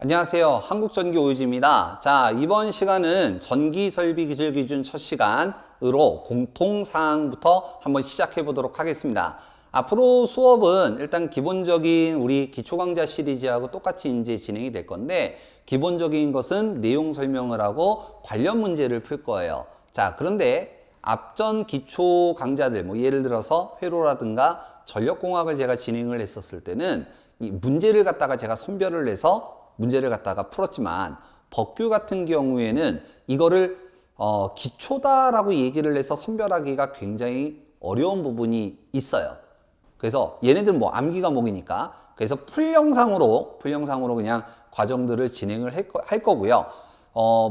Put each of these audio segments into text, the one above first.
안녕하세요. 한국전기오유지입니다. 자, 이번 시간은 전기설비기술기준 첫 시간으로 공통사항부터 한번 시작해 보도록 하겠습니다. 앞으로 수업은 일단 기본적인 우리 기초강좌 시리즈하고 똑같이 이제 진행이 될 건데, 기본적인 것은 내용 설명을 하고 관련 문제를 풀 거예요. 자, 그런데 앞전 기초 강좌들, 뭐 예를 들어서 회로라든가 전력공학을 제가 진행을 했었을 때는 이 문제를 갖다가 제가 선별을 해서 문제를 갖다가 풀었지만, 법규 같은 경우에는 이거를 기초다라고 얘기를 해서 선별하기가 굉장히 어려운 부분이 있어요. 그래서 얘네들은 뭐 암기 과목이니까, 그래서 풀 영상으로 그냥 과정들을 진행을 할 거고요.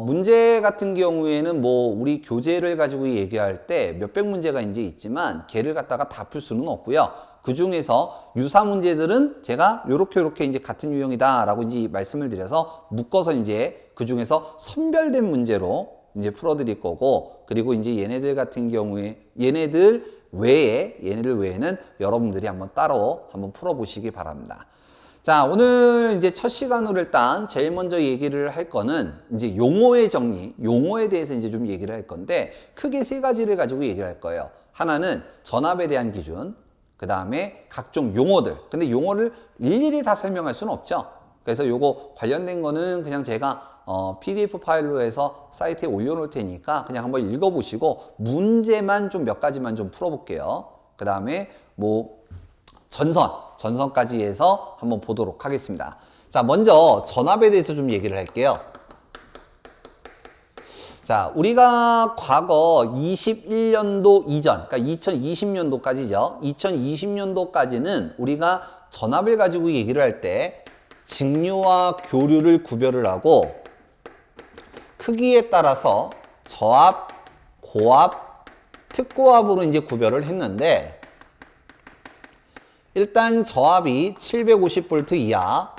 문제 같은 경우에는 뭐 우리 교재를 가지고 얘기할 때 몇백 문제가 이제 있지만 걔를 갖다가 다 풀 수는 없고요. 그 중에서 유사 문제들은 제가 요렇게 이제 같은 유형이다라고 이제 말씀을 드려서 묶어서 이제 그 중에서 선별된 문제로 이제 풀어드릴 거고, 그리고 이제 얘네들 같은 경우에 얘네들 외에는 여러분들이 한번 따로 한번 풀어보시기 바랍니다. 자, 오늘 이제 첫 시간으로 일단 제일 먼저 얘기를 할 거는 이제 용어의 정리, 용어에 대해서 이제 좀 얘기를 할 건데, 크게 세 가지를 가지고 얘기를 할 거예요. 하나는 전압에 대한 기준, 그 다음에 각종 용어들. 근데 용어를 일일이 다 설명할 수는 없죠. 그래서 요거 관련된 거는 그냥 제가 PDF 파일로 해서 사이트에 올려놓을 테니까 그냥 한번 읽어보시고 문제만 좀 몇 가지만 좀 풀어볼게요. 그 다음에 뭐 전선까지 해서 한번 보도록 하겠습니다. 자, 먼저 전압에 대해서 좀 얘기를 할게요. 자, 우리가 과거 21년도 이전, 그러니까 2020년도까지죠. 2020년도까지는 우리가 전압을 가지고 얘기를 할 때 직류와 교류를 구별을 하고 크기에 따라서 저압, 고압, 특고압으로 이제 구별을 했는데, 일단 저압이 750V 이하,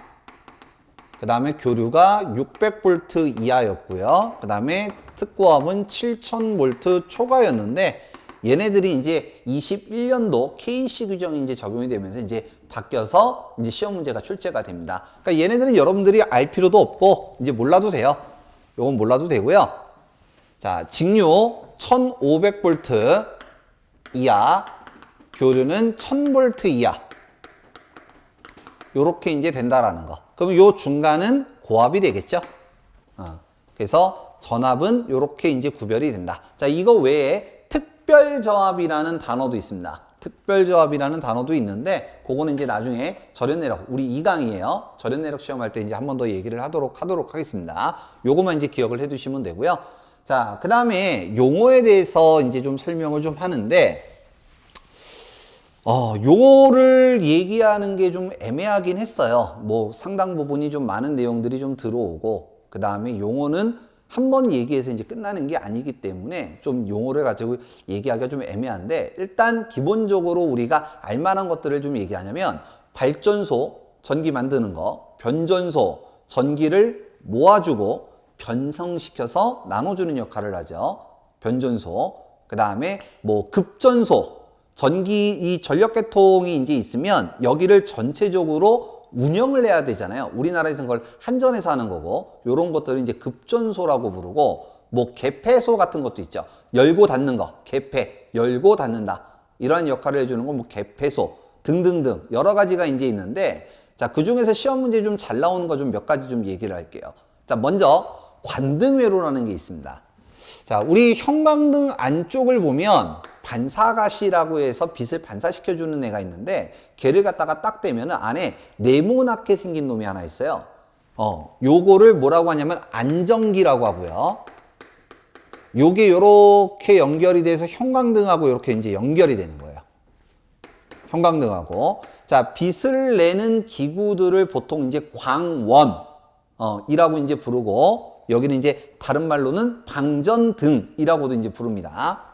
그 다음에 교류가 600V 이하였고요. 그 다음에 특고압은 7000V 초과였는데, 얘네들이 이제 21년도 KC 규정이 이제 적용이 되면서 이제 바뀌어서 이제 시험 문제가 출제가 됩니다. 그러니까 얘네들은 여러분들이 알 필요도 없고 이제 몰라도 돼요. 요건 몰라도 되고요. 자, 직류 1500V 이하, 교류는 1000V 이하. 요렇게 이제 된다라는 거. 그럼 요 중간은 고압이 되겠죠? 그래서 전압은 요렇게 이제 구별이 된다. 자, 이거 외에 특별저압이라는 단어도 있습니다. 특별저압이라는 단어도 있는데, 그거는 이제 나중에 절연내력, 우리 2강이에요. 절연내력 시험할 때 이제 한 번 더 얘기를 하도록 하겠습니다. 요거만 이제 기억을 해 두시면 되고요. 자, 그 다음에 용어에 대해서 이제 좀 설명을 좀 하는데, 요거를 얘기하는 게 좀 애매하긴 했어요. 뭐 상당 부분이 좀 많은 내용들이 좀 들어오고, 그 다음에 용어는 한 번 얘기해서 이제 끝나는 게 아니기 때문에 좀 용어를 가지고 얘기하기가 좀 애매한데, 일단 기본적으로 우리가 알만한 것들을 좀 얘기하냐면, 발전소, 전기 만드는 거, 변전소, 전기를 모아주고 변성시켜서 나눠주는 역할을 하죠. 변전소. 그 다음에 뭐 급전소, 이 전력계통이 이제 있으면 여기를 전체적으로 운영을 해야 되잖아요. 우리나라에서는 그걸 한전에서 하는 거고, 요런 것들을 이제 급전소라고 부르고, 뭐 개폐소 같은 것도 있죠. 열고 닫는 거, 개폐, 열고 닫는다. 이러한 역할을 해주는 건 뭐 개폐소 등등등 여러 가지가 이제 있는데, 자, 그 중에서 시험 문제 좀 잘 나오는 거 좀 몇 가지 좀 얘기를 할게요. 자, 먼저 관등회로라는 게 있습니다. 자, 우리 형광등 안쪽을 보면 반사가시라고 해서 빛을 반사시켜주는 애가 있는데, 걔를 갖다가 딱 대면 안에 네모나게 생긴 놈이 하나 있어요. 요거를 뭐라고 하냐면 안정기라고 하고요. 요게 요렇게 연결이 돼서 형광등하고 요렇게 이제 연결이 되는 거예요. 형광등하고. 자, 빛을 내는 기구들을 보통 이제 광원, 이라고 이제 부르고, 여기는 이제 다른 말로는 방전등이라고도 이제 부릅니다.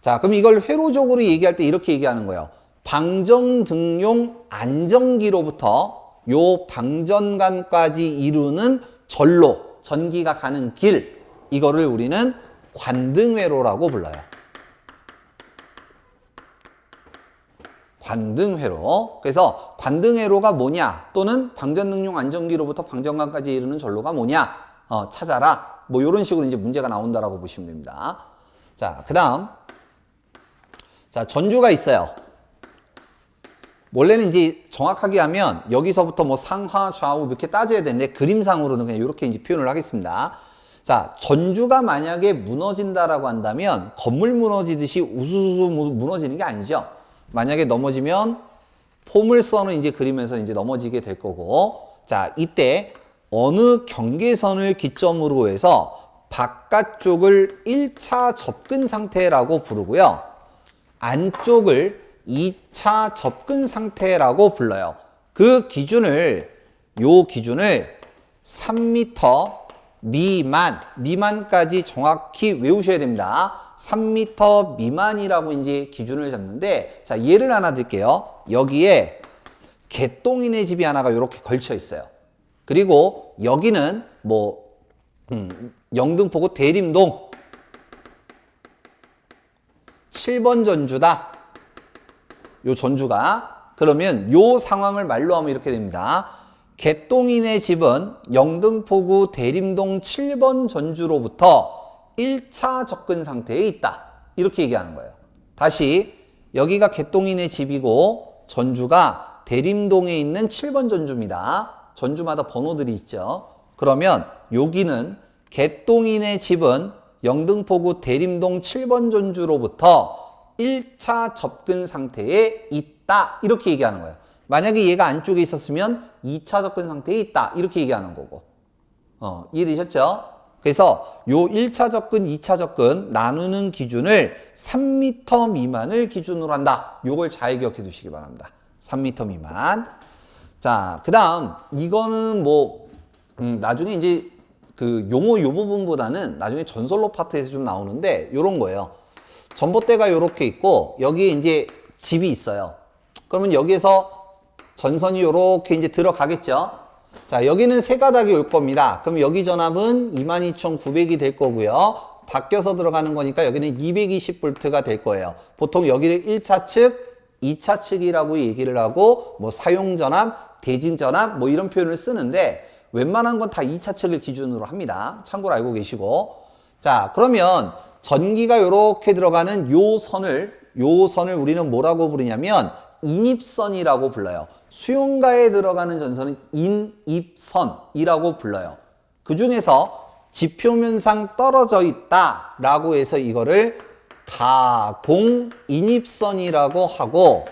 자, 그럼 이걸 회로적으로 얘기할 때 이렇게 얘기하는 거예요. 방전등용 안정기로부터 요 방전관까지 이루는 전로, 전기가 가는 길, 이거를 우리는 관등회로라고 불러요. 관등회로. 그래서 관등회로가 뭐냐 또는 방전능용 안전기로부터 방전관까지 이르는 전로가 뭐냐 찾아라. 뭐 이런 식으로 이제 문제가 나온다라고 보시면 됩니다. 자, 그다음 자, 전주가 있어요. 원래는 이제 정확하게 하면 여기서부터 뭐 상하 좌우 이렇게 따져야 되는데 그림상으로는 그냥 이렇게 이제 표현을 하겠습니다. 자, 전주가 만약에 무너진다라고 한다면 건물 무너지듯이 우수수 무너지는 게 아니죠. 만약에 넘어지면 포물선을 이제 그리면서 이제 넘어지게 될 거고, 자, 이때 어느 경계선을 기점으로 해서 바깥쪽을 1차 접근 상태라고 부르고요. 안쪽을 2차 접근 상태라고 불러요. 요 기준을 3m 미만까지 정확히 외우셔야 됩니다. 3m 미만이라고 이제 기준을 잡는데, 자, 예를 하나 드릴게요. 여기에 개똥이네 집이 하나가 이렇게 걸쳐 있어요. 그리고 여기는 뭐, 영등포구 대림동 7번 전주다. 요 전주가. 그러면 요 상황을 말로 하면 이렇게 됩니다. 개똥이네 집은 영등포구 대림동 7번 전주로부터 1차 접근 상태에 있다. 이렇게 얘기하는 거예요. 다시 여기가 개똥이네 집이고 전주가 대림동에 있는 7번 전주입니다. 전주마다 번호들이 있죠. 그러면 여기는 개똥이네 집은 영등포구 대림동 7번 전주로부터 1차 접근 상태에 있다. 이렇게 얘기하는 거예요. 만약에 얘가 안쪽에 있었으면 2차 접근 상태에 있다. 이렇게 얘기하는 거고. 이해되셨죠? 그래서 요 1차 접근, 2차 접근 나누는 기준을 3m 미만을 기준으로 한다. 요걸 잘 기억해 두시기 바랍니다. 3m 미만. 자, 그 다음, 이거는 뭐, 나중에 이제 그 용어 요 부분보다는 나중에 전설로 파트에서 좀 나오는데, 요런 거예요. 전봇대가 요렇게 있고, 여기에 이제 집이 있어요. 그러면 여기에서 전선이 요렇게 이제 들어가겠죠. 자, 여기는 세 가닥이 올 겁니다. 그럼 여기 전압은 22,900이 될 거고요. 바뀌어서 들어가는 거니까 여기는 220V가 될 거예요. 보통 여기를 1차 측, 2차 측이라고 얘기를 하고, 뭐 사용 전압, 대진 전압, 뭐 이런 표현을 쓰는데, 웬만한 건 다 2차 측을 기준으로 합니다. 참고로 알고 계시고. 자, 그러면 전기가 요렇게 들어가는 요 선을 우리는 뭐라고 부르냐면 인입선이라고 불러요. 수용가에 들어가는 전선은 인입선이라고 불러요. 그 중에서 지표면상 떨어져 있다라고 해서 이거를 가공인입선이라고 하고,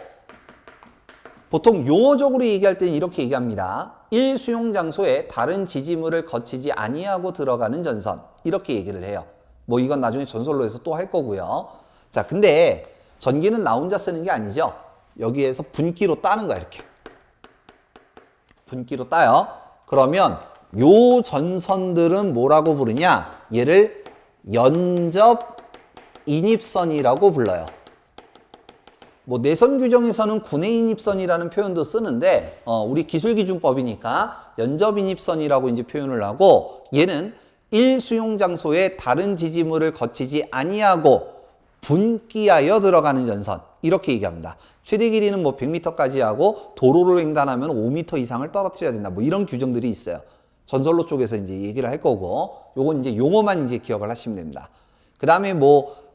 보통 용어적으로 얘기할 때는 이렇게 얘기합니다. 1수용 장소에 다른 지지물을 거치지 아니하고 들어가는 전선, 이렇게 얘기를 해요. 뭐 이건 나중에 전설로 해서 또 할 거고요. 자, 근데 전기는 나 혼자 쓰는 게 아니죠. 여기에서 분기로 따는 거야, 이렇게. 분기로 따요. 그러면 요 전선들은 뭐라고 부르냐? 얘를 연접 인입선이라고 불러요. 뭐 내선 규정에서는 군의 인입선이라는 표현도 쓰는데, 우리 기술기준법이니까 연접 인입선이라고 이제 표현을 하고, 얘는 1수용 장소에 다른 지지물을 거치지 아니하고 분기하여 들어가는 전선, 이렇게 얘기합니다. 최대 길이는 뭐 100m까지 하고 도로를 횡단하면 5m 이상을 떨어뜨려야 된다. 뭐 이런 규정들이 있어요. 전선로 쪽에서 이제 얘기를 할 거고, 요건 이제 용어만 이제 기억을 하시면 됩니다. 그 다음에 뭐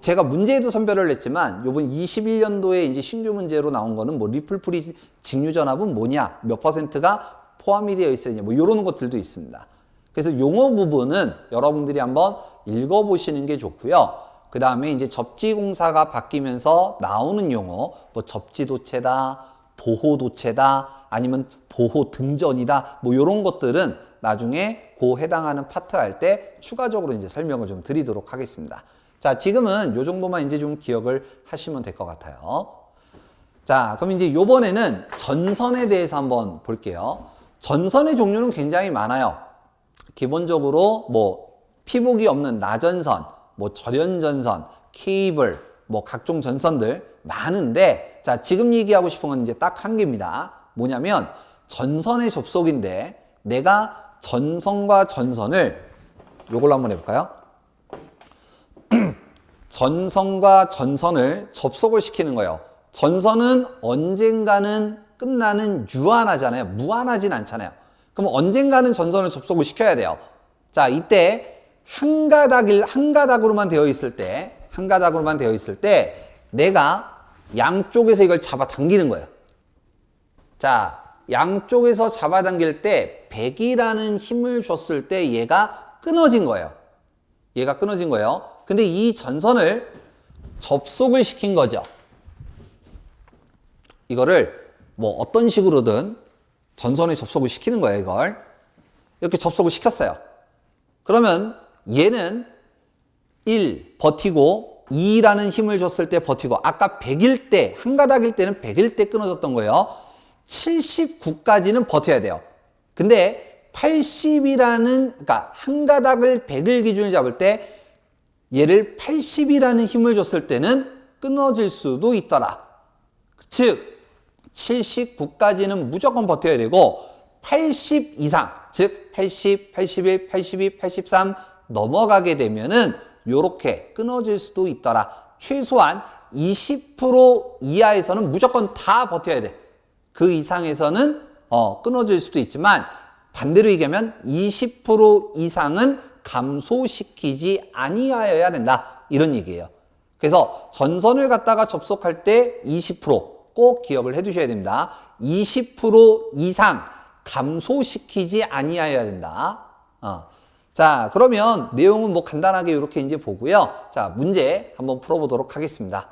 제가 문제에도 선별을 했지만 요번 21년도에 이제 신규 문제로 나온 거는 뭐 리플프리 직류 전압은 뭐냐, 몇 %가 포함이 되어 있었냐, 뭐 이런 것들도 있습니다. 그래서 용어 부분은 여러분들이 한번 읽어보시는 게 좋고요. 그 다음에 이제 접지공사가 바뀌면서 나오는 용어, 뭐 접지도체다, 보호도체다, 아니면 보호등전이다, 뭐 이런 것들은 나중에 그 해당하는 파트 할 때 추가적으로 이제 설명을 좀 드리도록 하겠습니다. 자, 지금은 요 정도만 이제 좀 기억을 하시면 될 것 같아요. 자, 그럼 이제 요번에는 전선에 대해서 한번 볼게요. 전선의 종류는 굉장히 많아요. 기본적으로 뭐 피복이 없는 나전선, 뭐 절연전선, 케이블, 뭐 각종 전선들 많은데, 자, 지금 얘기하고 싶은 건 이제 딱 한 개입니다. 뭐냐면 전선의 접속인데, 내가 전선과 전선을 요걸로 한번 해볼까요? 전선과 전선을 접속을 시키는 거예요. 전선은 언젠가는 끝나는 유한하잖아요. 무한하진 않잖아요. 그럼 언젠가는 전선을 접속을 시켜야 돼요. 자, 이때 한 가닥으로만 되어 있을 때 내가 양쪽에서 이걸 잡아당기는 거예요. 자, 양쪽에서 잡아당길 때 100이라는 힘을 줬을 때 얘가 끊어진 거예요. 근데 이 전선을 접속을 시킨 거죠. 이거를 뭐 어떤 식으로든 전선에 접속을 시키는 거예요, 이걸. 이렇게 접속을 시켰어요. 그러면 얘는 1 버티고 2라는 힘을 줬을 때 버티고 아까 100일 때, 한 가닥일 때는 100일 때 끊어졌던 거예요. 79까지는 버텨야 돼요. 근데 80이라는, 그러니까 한 가닥을 100을 기준으로 잡을 때 얘를 80이라는 힘을 줬을 때는 끊어질 수도 있더라. 즉 79까지는 무조건 버텨야 되고 80 이상, 즉 80, 81, 82, 83 넘어가게 되면은 요렇게 끊어질 수도 있더라. 최소한 20% 이하에서는 무조건 다 버텨야 돼. 그 이상에서는 끊어질 수도 있지만 반대로 얘기하면 20% 이상은 감소시키지 아니하여야 된다. 이런 얘기예요. 그래서 전선을 갖다가 접속할 때 20% 기억을 해 두셔야 됩니다. 20% 이상 감소시키지 아니하여야 된다. 자, 그러면 내용은 뭐 간단하게 이렇게 이제 보고요. 자, 문제 한번 풀어보도록 하겠습니다.